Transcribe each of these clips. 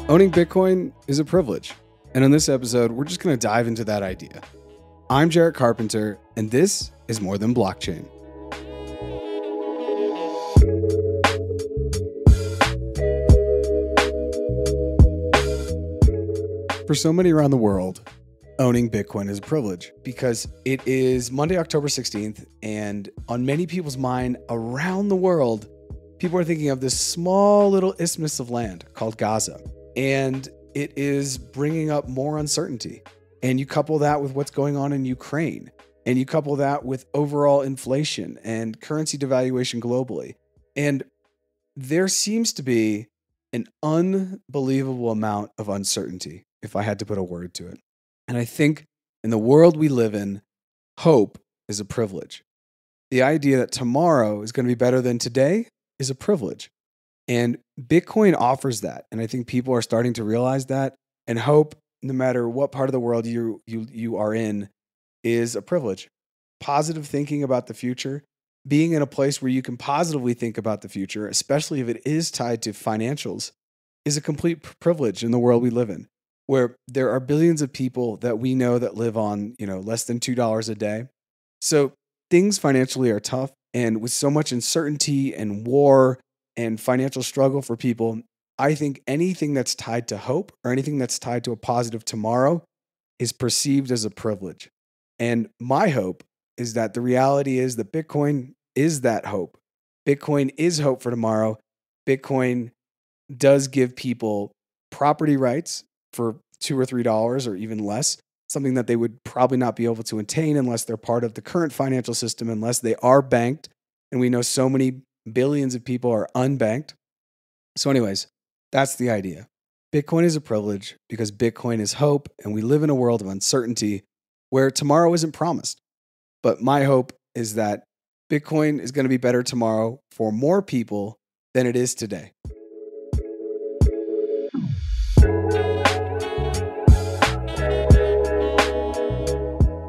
Owning Bitcoin is a privilege. And in this episode, we're just going to dive into that idea. I'm Jarrett Carpenter, and this is More Than Blockchain. For so many around the world, owning Bitcoin is a privilege because it is Monday, October 16th, and on many people's mind around the world, people are thinking of this small little isthmus of land called Gaza. And it is bringing up more uncertainty. And you couple that with what's going on in Ukraine, and you couple that with overall inflation and currency devaluation globally. And there seems to be an unbelievable amount of uncertainty, if I had to put a word to it. And I think in the world we live in, hope is a privilege. The idea that tomorrow is going to be better than today is a privilege. And Bitcoin offers that. And I think people are starting to realize that, and hope, no matter what part of the world you are in, is a privilege. Positive thinking about the future, being in a place where you can positively think about the future, especially if it is tied to financials, is a complete privilege in the world we live in, where there are billions of people that we know that live on, less than $2 a day. So things financially are tough. And with so much uncertainty and war and financial struggle for people, I think anything that's tied to hope or anything that's tied to a positive tomorrow is perceived as a privilege. And my hope is that the reality is that Bitcoin is that hope. Bitcoin is hope for tomorrow. Bitcoin does give people property rights for $2 or $3 or even less, something that they would probably not be able to attain unless they're part of the current financial system, unless they are banked. And we know so many billions of people are unbanked. So anyways, that's the idea. Bitcoin is a privilege because Bitcoin is hope, and we live in a world of uncertainty where tomorrow isn't promised. But my hope is that Bitcoin is going to be better tomorrow for more people than it is today.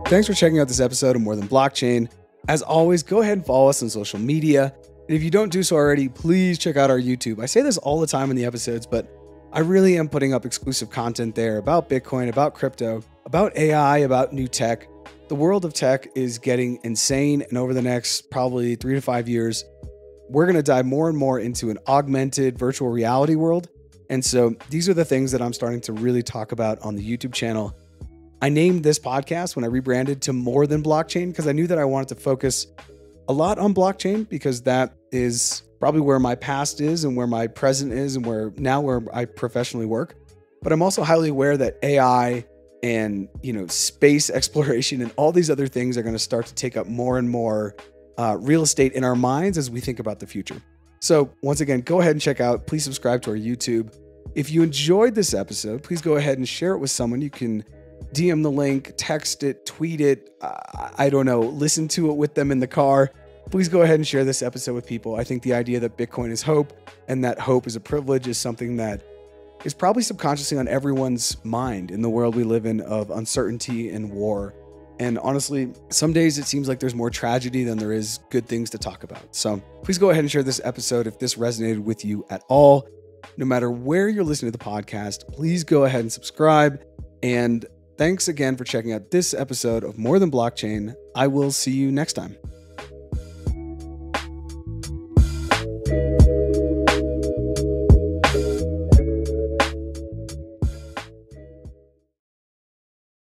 Thanks for checking out this episode of More Than Blockchain. As always, go ahead and follow us on social media. And if you don't do so already, please check out our YouTube. I say this all the time in the episodes, but I really am putting up exclusive content there about Bitcoin, about crypto, about AI, about new tech. The world of tech is getting insane, and over the next probably 3 to 5 years, we're going to dive more and more into an augmented virtual reality world. And so these are the things that I'm starting to really talk about on the YouTube channel. I named this podcast when I rebranded to More Than Blockchain because I knew that I wanted to focus a lot on blockchain because that is probably where my past is and where my present is and where I professionally work. But I'm also highly aware that AI and, space exploration and all these other things are going to start to take up more and more real estate in our minds as we think about the future. So once again, go ahead and check out, please subscribe to our YouTube. If you enjoyed this episode, please go ahead and share it with someone. You can DM the link, text it, tweet it, listen to it with them in the car. Please go ahead and share this episode with people. I think the idea that Bitcoin is hope and that hope is a privilege is something that is probably subconsciously on everyone's mind in the world we live in of uncertainty and war. And honestly, some days it seems like there's more tragedy than there is good things to talk about. So please go ahead and share this episode if this resonated with you at all. No matter where you're listening to the podcast, please go ahead and subscribe. And thanks again for checking out this episode of More Than Blockchain. I will see you next time.